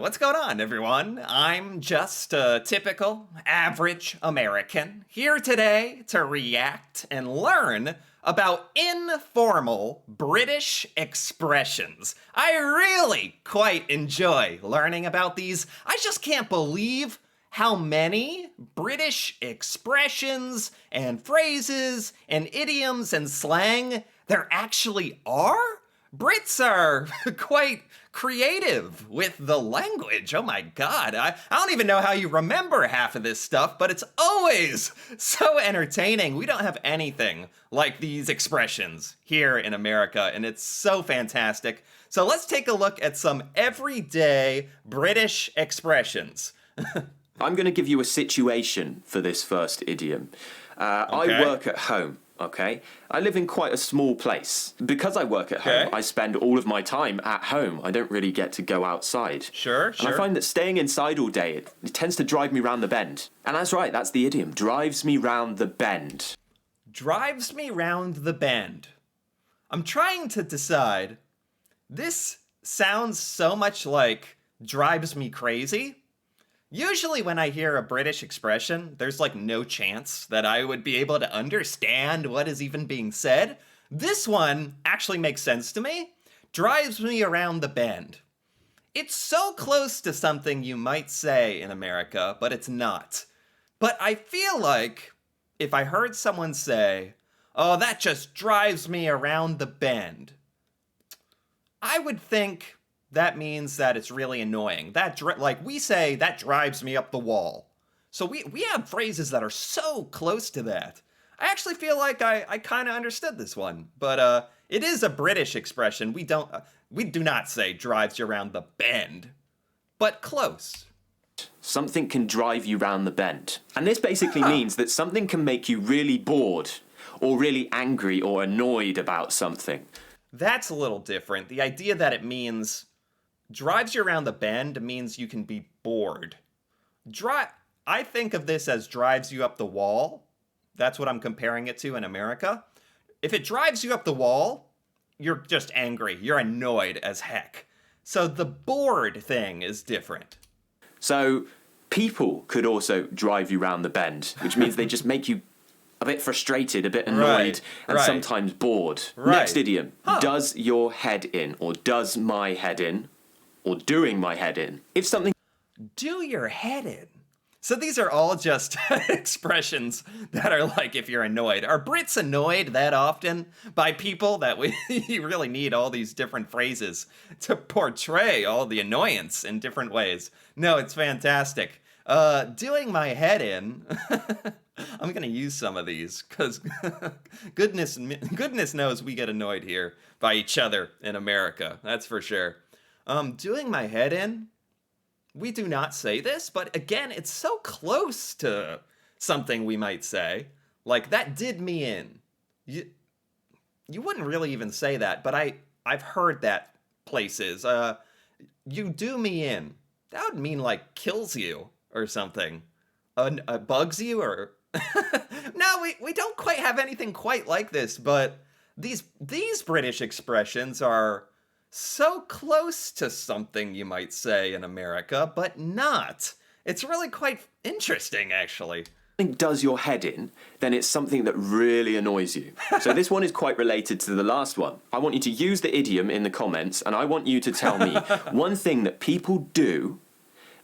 What's going on, everyone? I'm just a typical, average American here today to react and learn about informal British expressions. I really quite enjoy learning about these. I just can't believe how many British expressions and phrases and idioms and slang there actually are. Brits are quite creative with the language. Oh my god, I don't even know how you remember half of this stuff, but it's always so entertaining. We don't have anything like these expressions here in America, and it's so fantastic. So let's take a look at some everyday British expressions. I'm going to give you a situation for this first idiom. Okay. I work at home. Okay, I live in quite a small place. Because I work at home, I spend all of my time at home. I don't really get to go outside. Sure. And I find that staying inside all day, it tends to drive me round the bend. And that's right, that's the idiom. Drives me round the bend. Drives me round the bend. I'm trying to decide. This sounds so much like drives me crazy. Usually when I hear a British expression, there's like no chance that I would be able to understand what is even being said. This one actually makes sense to me. Drives me around the bend. It's so close to something you might say in America, but it's not. But I feel like if I heard someone say, "Oh, that just drives me around the bend," I would think that means that it's really annoying. Like we say, that drives me up the wall. So we have phrases that are so close to that. I actually feel like I kind of understood this one, but it is a British expression. We do not say drives you around the bend, but close. Something can drive you round the bend. And this basically means that something can make you really bored or really angry or annoyed about something. That's a little different. The idea that it means drives you around the bend means you can be bored. I think of this as drives you up the wall. That's what I'm comparing it to in America. If it drives you up the wall, you're just angry. You're annoyed as heck. So the bored thing is different. So people could also drive you round the bend, which means they just make you a bit frustrated, a bit annoyed, and sometimes bored. Next idiom. Does your head in, or does my head in, or doing my head in. If something... Do your head in. So these are all just expressions that are like if you're annoyed. Are Brits annoyed that often by people that we really need all these different phrases to portray all the annoyance in different ways? No, it's fantastic. Doing my head in. I'm going to use some of these because goodness knows we get annoyed here by each other in America. That's for sure. Doing my head in. We do not say this, but again, it's so close to something we might say. Like, that did me in. You wouldn't really even say that, but I've heard that places. You do me in. That would mean, like, kills you or something. Bugs you or... No, we don't quite have anything quite like this, but these British expressions are so close to something you might say in America, but not. It's really quite interesting, actually. Does your head in, then it's something that really annoys you. So this one is quite related to the last one. I want you to use the idiom in the comments, and I want you to tell me one thing that people do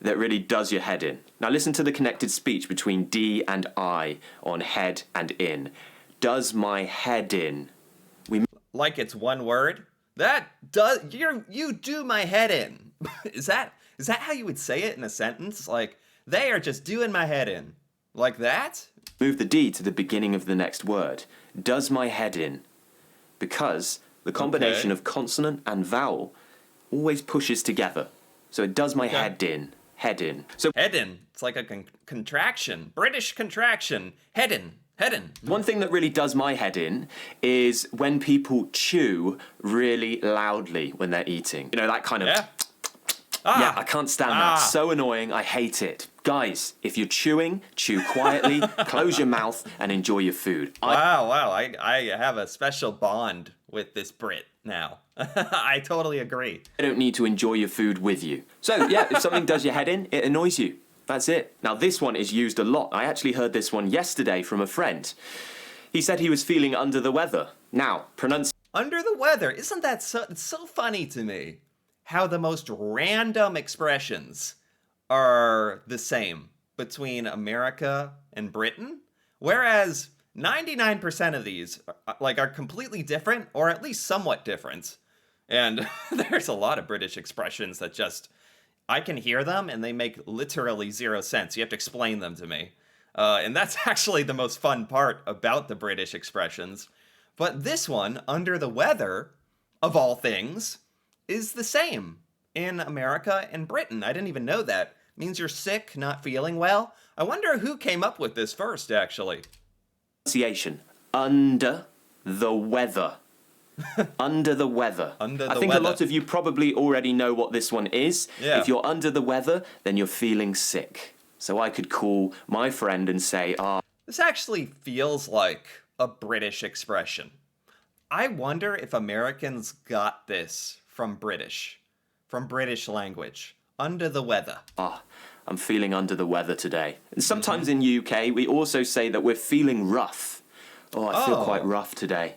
that really does your head in. Now listen to the connected speech between D and I on head and in. Does my head in. Like it's one word? That does you do my head in. Is that how you would say it in a sentence? Like, they are just doing my head in. Like that? Move the D to the beginning of the next word. Does my head in. Because the combination of consonant and vowel always pushes together. So it does my head in. Head in. So head in. It's like a contraction. British contraction. Head in. Head in. One thing that really does my head in is when people chew really loudly when they're eating. You know, that kind of... Yeah. Yeah, I can't stand that. So annoying. I hate it. Guys, if you're chewing, chew quietly, close your mouth, and enjoy your food. Wow, I have a special bond with this Brit now. I totally agree. I don't need to enjoy your food with you. So, yeah, if something does your head in, it annoys you. That's it. Now, this one is used a lot. I actually heard this one yesterday from a friend. He said he was feeling under the weather. Now, Under the weather. Isn't that so? It's so funny to me how the most random expressions are the same between America and Britain, whereas 99% of these are completely different, or at least somewhat different. And there's a lot of British expressions that just, I can hear them and they make literally zero sense. You have to explain them to me. And that's actually the most fun part about the British expressions. But this one, under the weather, of all things, is the same in America and Britain. I didn't even know that. It means you're sick, not feeling well. I wonder who came up with this first, actually. Pronunciation. Under the weather. Under the weather. Under the I think weather. a lot of you probably already know what this one is. Yeah. If you're under the weather, then you're feeling sick. So I could call my friend and say, This actually feels like a British expression. I wonder if Americans got this from British language. Under the weather. I'm feeling under the weather today. And sometimes in UK, we also say that we're feeling rough. I feel quite rough today.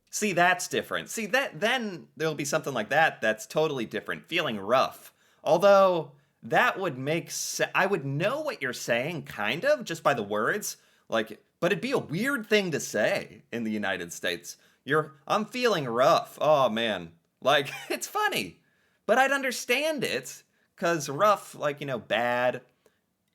See, that's different. See, then there'll be something like that that's totally different. Feeling rough. Although that would make I would know what you're saying, kind of, just by the words. But it'd be a weird thing to say in the United States. I'm feeling rough. Oh, man. It's funny. But I'd understand it, because rough, bad.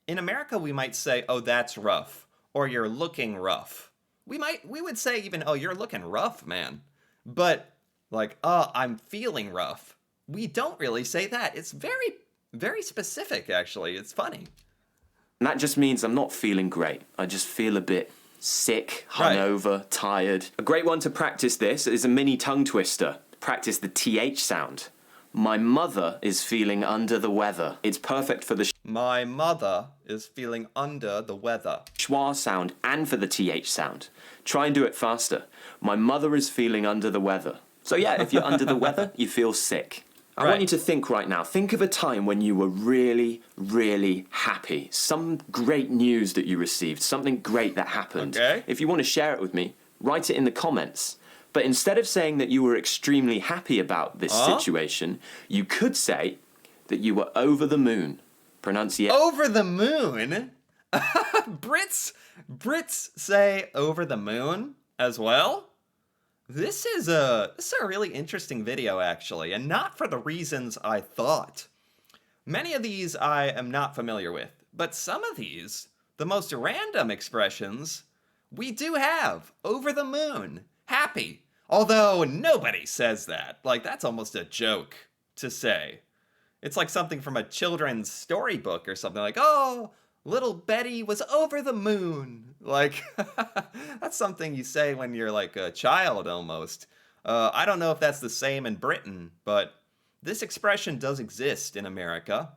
In America, we might say, oh, that's rough. Or you're looking rough. We would say even, oh, you're looking rough, man. But, oh, I'm feeling rough. We don't really say that. It's very, very specific, actually. It's funny. And that just means I'm not feeling great. I just feel a bit sick, hungover, tired. A great one to practice this is a mini tongue twister. Practice the TH sound. My mother is feeling under the weather. It's perfect for the My mother is feeling under the weather. schwa sound and for the TH sound. Try and do it faster. My mother is feeling under the weather. So yeah, if you're under the weather, you feel sick. I want you to think right now. Think of a time when you were really, really happy. Some great news that you received. Something great that happened. Okay. If you want to share it with me, write it in the comments. But instead of saying that you were extremely happy about this situation, you could say that you were over the moon. Pronunciation. Over the moon? Brits say over the moon as well? This is a really interesting video, actually, and not for the reasons I thought. Many of these I am not familiar with, but some of these, the most random expressions, we do have. Over the moon. Happy. Although nobody says that. That's almost a joke to say. It's like something from a children's storybook or something oh, little Betty was over the moon. That's something you say when you're a child almost. I don't know if that's the same in Britain, but this expression does exist in America.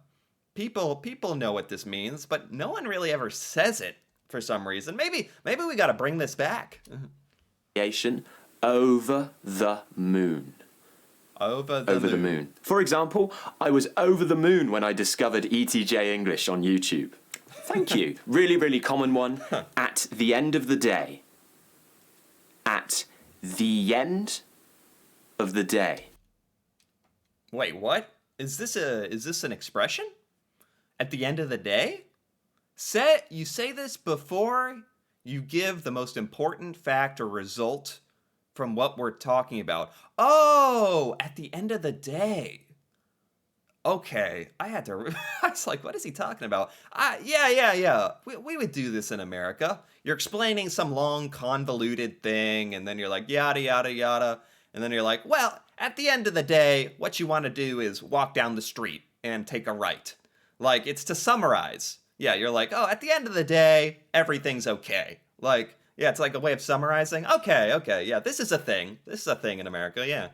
People know what this means, but no one really ever says it for some reason. Maybe we got to bring this back. Over the moon. Over the moon. For example, I was over the moon when I discovered ETJ English on YouTube. Thank you. Really, really common one. At the end of the day. At the end of the day. Wait, what? Is this an expression? At the end of the day? You say this before you give the most important fact or result from what we're talking about. Oh, at the end of the day. Okay, I was like, what is he talking about? Yeah. We would do this in America. You're explaining some long, convoluted thing, and then you're like, yada, yada, yada. And then you're like, well, at the end of the day, what you want to do is walk down the street and take a right. It's to summarize. Yeah, you're like, oh, at the end of the day, everything's okay. Yeah, it's a way of summarizing. Okay, yeah, this is a thing. This is a thing in America, yeah.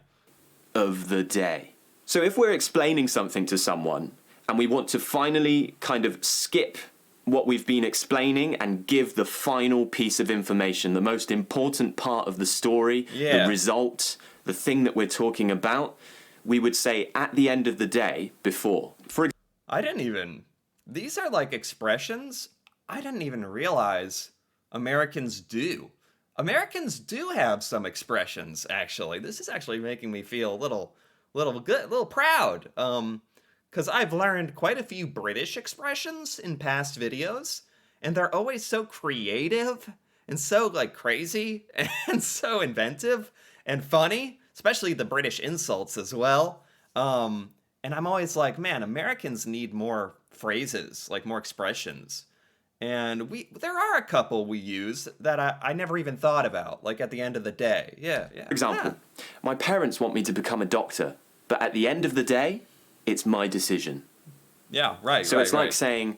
Of the day. So if we're explaining something to someone and we want to finally kind of skip what we've been explaining and give the final piece of information, the most important part of the story, the result, the thing that we're talking about, we would say at the end of the day before. These are like expressions I didn't even realize Americans do. Americans do have some expressions, actually. This is actually making me feel a little good, a little proud. Because I've learned quite a few British expressions in past videos, and they're always so creative and so like crazy and so inventive and funny, especially the British insults as well. And I'm always like, man, Americans need more phrases, like more expressions. And there are a couple we use that I never even thought about, like at the end of the day. Yeah. For example, my parents want me to become a doctor, but at the end of the day, it's my decision. Yeah, right. So it's like saying,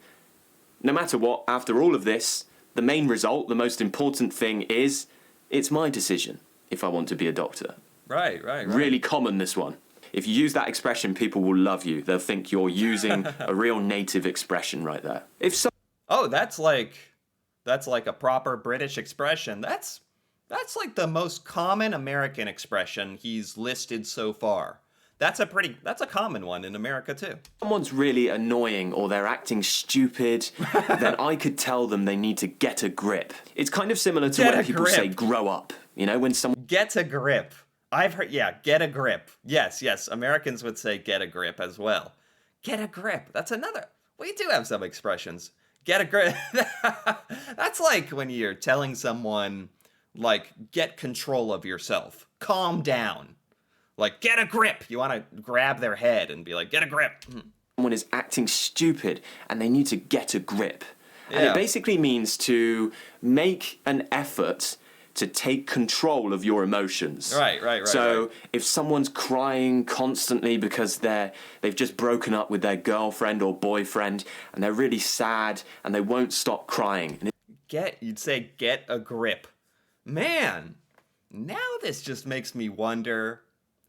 no matter what, after all of this, the main result, the most important thing is, it's my decision if I want to be a doctor. Right. Really common, this one. If you use that expression, people will love you. They'll think you're using a real native expression right there. Oh, that's like a proper British expression. That's like the most common American expression he's listed so far. That's a common one in America too. If someone's really annoying or they're acting stupid, then I could tell them they need to get a grip. It's kind of similar to when people say grow up. You know, when someone... Get a grip. I've heard, get a grip. Yes, Americans would say get a grip as well. Get a grip. That's another. We do have some expressions. Get a grip. That's like when you're telling someone, like, get control of yourself. Calm down. Like, get a grip. You want to grab their head and be like, get a grip. Someone is acting stupid and they need to get a grip. Yeah. And it basically means to make an effort to take control of your emotions. Right. So if someone's crying constantly because they've just broken up with their girlfriend or boyfriend and they're really sad and they won't stop crying. You'd say get a grip. Man, now this just makes me wonder.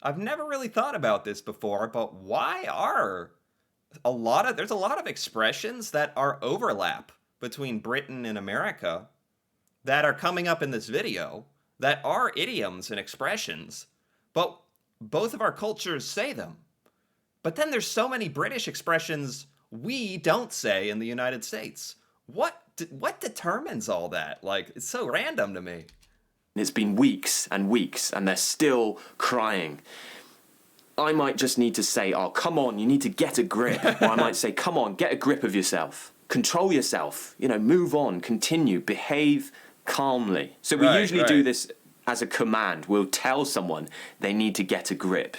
I've never really thought about this before, but why are there's a lot of expressions that are overlap between Britain and America that are coming up in this video that are idioms and expressions, but both of our cultures say them. But then there's so many British expressions we don't say in the United States. What determines all that? Like, it's so random to me. It's been weeks and weeks and they're still crying. I might just need to say, oh, come on, you need to get a grip. Or I might say, come on, get a grip of yourself. Control yourself. Move on, continue, behave calmly. So we usually do this as a command. We'll tell someone they need to get a grip.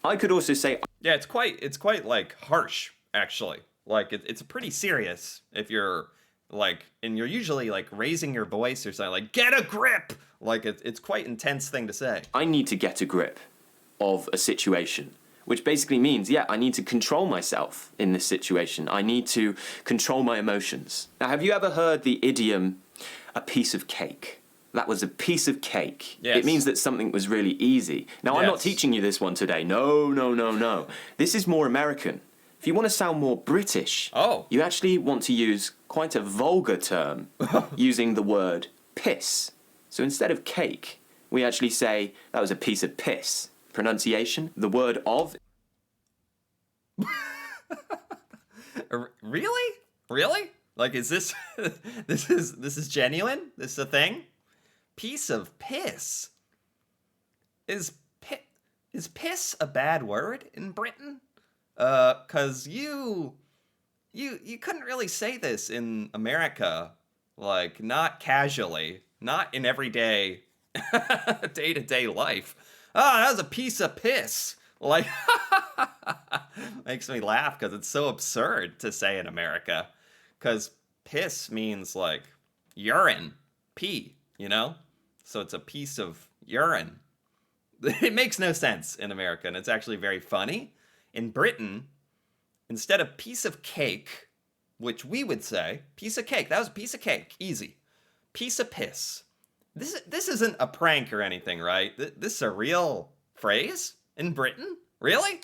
I could also say... Yeah, it's quite like harsh, actually. Like, it's pretty serious if you're like, and you're usually like raising your voice or something, like, get a grip! Like, it's quite an intense thing to say. I need to get a grip of a situation, which basically means, I need to control myself in this situation. I need to control my emotions. Now, have you ever heard the idiom, a piece of cake? That was a piece of cake. Yes. It means that something was really easy. Now, I'm not teaching you this one today. No. This is more American. If you want to sound more British, you actually want to use quite a vulgar term using the word piss. So instead of cake, we actually say that was a piece of piss. Pronunciation, the word of... Really? Like, is this this is genuine? This is a thing? Piece of piss. Is piss a bad word in Britain? 'Cause you couldn't really say this in America, like, not casually, not in everyday day-to-day life. That was a piece of piss. Like, makes me laugh because it's so absurd to say in America. Because piss means, like, urine, pee, So it's a piece of urine. It makes no sense in America, and it's actually very funny. In Britain, instead of piece of cake, which we would say, piece of cake, that was a piece of cake, easy. Piece of piss. This isn't a prank or anything, right? This is a real phrase in Britain? Really?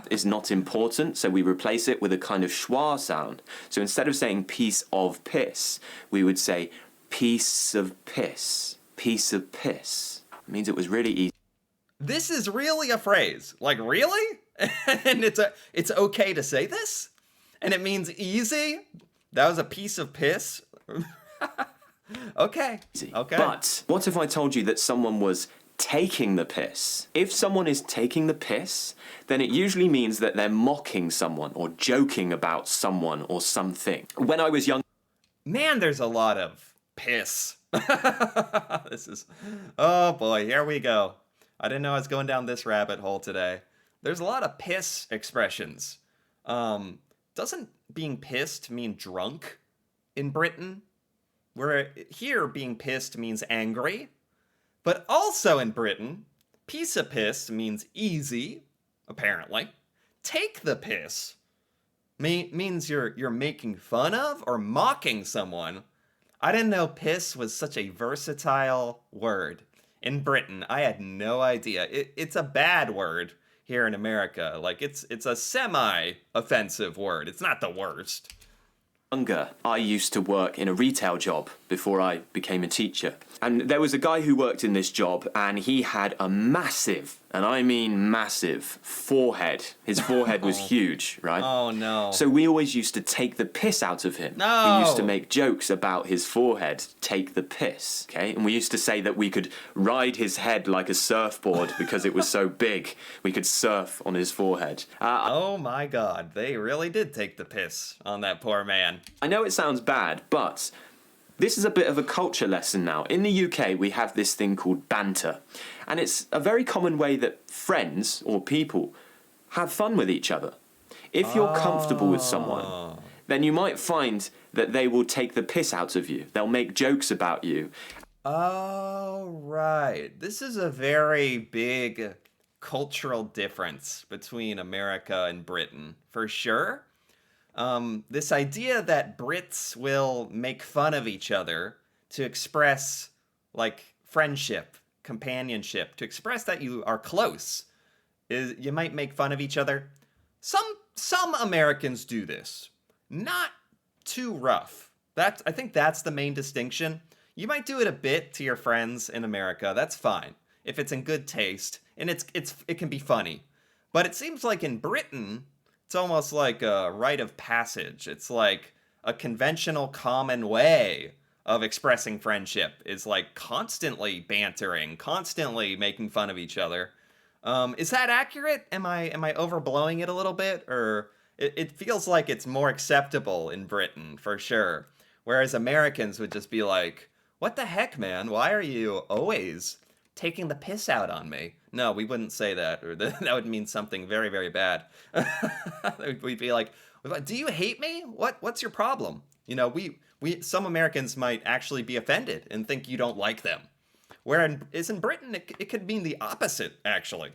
is not important, so we replace it with a kind of schwa sound. So instead of saying piece of piss, we would say piece of piss, piece of piss. It means it was really easy. This is really a phrase. Like, really? And it's okay to say this? And it means easy? That was a piece of piss? Okay. Okay. But what if I told you that someone was taking the piss? If someone is taking the piss, then it usually means that they're mocking someone or joking about someone or something. When I was young, Man, there's a lot of piss. This is, oh boy, here we go. I didn't know I was going down this rabbit hole today. There's a lot of piss expressions. Doesn't being pissed mean drunk in Britain? Where here being pissed means angry. But also in Britain, piece of piss means easy, apparently. Take the piss means you're making fun of or mocking someone. I didn't know piss was such a versatile word in Britain. I had no idea. It's a bad word here in America. Like it's a semi-offensive word. It's not the worst. I used to work in a retail job before I became a teacher. And there was a guy who worked in this job, and he had a massive, and I mean massive, forehead. His forehead was huge, right? Oh, no. So we always used to take the piss out of him. No. We used to make jokes about his forehead, take the piss, okay? And we used to say that we could ride his head like a surfboard because it was so big. We could surf on his forehead. Oh my God, they really did take the piss on that poor man. I know it sounds bad, but this is a bit of a culture lesson now. In the UK, we have this thing called banter. And it's a very common way that friends or people have fun with each other. If you're comfortable with someone, then you might find that they will take the piss out of you. They'll make jokes about you. Oh, right. This is a very big cultural difference between America and Britain, for sure. This idea that Brits will make fun of each other to express, like, friendship, companionship, to express that you are close, is you might make fun of each other. Some Americans do this, not too rough. I think that's the main distinction. You might do it a bit to your friends in America. That's fine if it's in good taste and it can be funny. But it seems like in Britain, it's almost like a rite of passage. It's like a conventional common way of expressing friendship is like constantly bantering, constantly making fun of each other. Is that accurate? Am I overblowing it a little bit? Or it feels like it's more acceptable in Britain, for sure. Whereas Americans would just be like, what the heck, man? Why are you always taking the piss out on me? No, we wouldn't say that, or that would mean something very, very bad. We'd be like, do you hate me? What's your problem? You know, some Americans might actually be offended and think you don't like them. Whereas in Britain, it could mean the opposite, actually.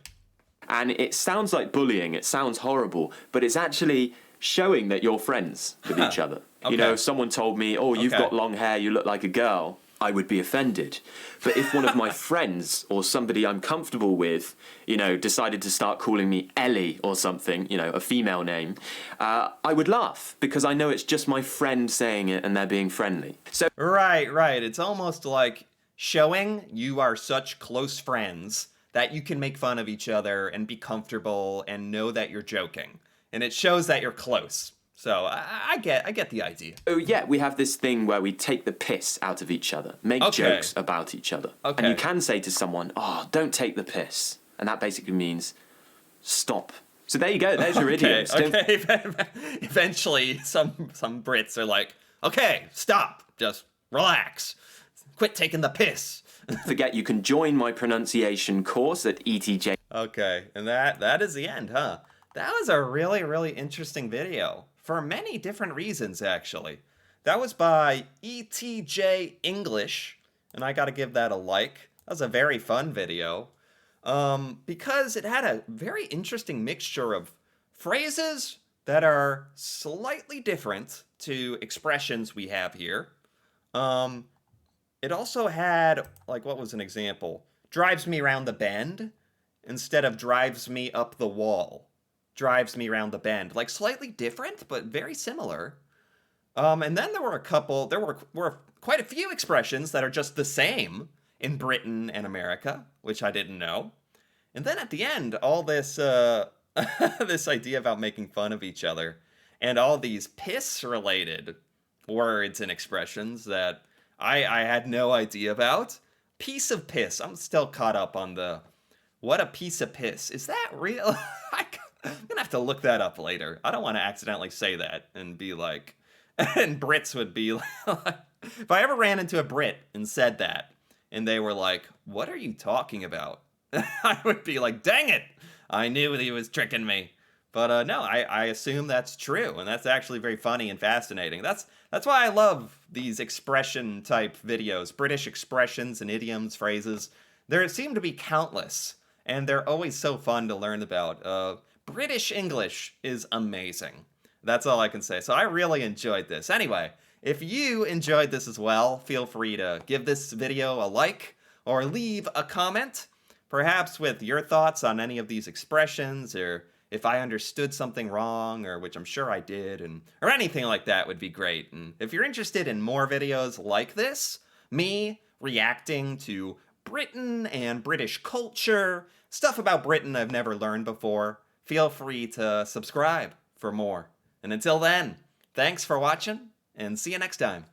And it sounds like bullying, it sounds horrible, but it's actually showing that you're friends with each other. Okay. You know, if someone told me, oh, you've got long hair, you look like a girl, I would be offended. But if one of my friends or somebody I'm comfortable with, you know, decided to start calling me Ellie or something, you know, a female name, I would laugh because I know it's just my friend saying it and they're being friendly. So Right. It's almost like showing you are such close friends that you can make fun of each other and be comfortable and know that you're joking. And it shows that you're close. So I get the idea. Oh yeah, we have this thing where we take the piss out of each other, make jokes about each other. Okay. And you can say to someone, oh, don't take the piss. And that basically means stop. So there you go, there's your idioms. Okay. Eventually, some Brits are like, okay, stop, just relax. Quit taking the piss. Forget you can join my pronunciation course at ETJ. Okay, and that is the end, huh? That was a really, really interesting video. For many different reasons, actually. That was by ETJ English, and I gotta give that a like. That was a very fun video. Because it had a very interesting mixture of phrases that are slightly different to expressions we have here. It also had, like, what was an example? Drives me around the bend instead of drives me up the wall. drives me around the bend. Like slightly different, but very similar. And then there were quite a few expressions that are just the same in Britain and America, which I didn't know. And then at the end, all this this idea about making fun of each other and all these piss related words and expressions that I had no idea about. Piece of piss. I'm still caught up on the what a piece of piss. Is that real? I'm gonna have to look that up later. I don't want to accidentally say that and be like, and Brits would be like, if I ever ran into a Brit and said that, and they were like, "What are you talking about?" I would be like, "Dang it! I knew that he was tricking me." But no, I assume that's true, and that's actually very funny and fascinating. That's why I love these expression type videos, British expressions and idioms, phrases. There seem to be countless, and they're always so fun to learn about. British English is amazing. That's all I can say. So I really enjoyed this. Anyway, if you enjoyed this as well, feel free to give this video a like or leave a comment, perhaps with your thoughts on any of these expressions, or if I understood something wrong, or which I'm sure I did, or anything like that would be great. And if you're interested in more videos like this, me reacting to Britain and British culture, stuff about Britain I've never learned before, feel free to subscribe for more. And until then, thanks for watching, and see you next time.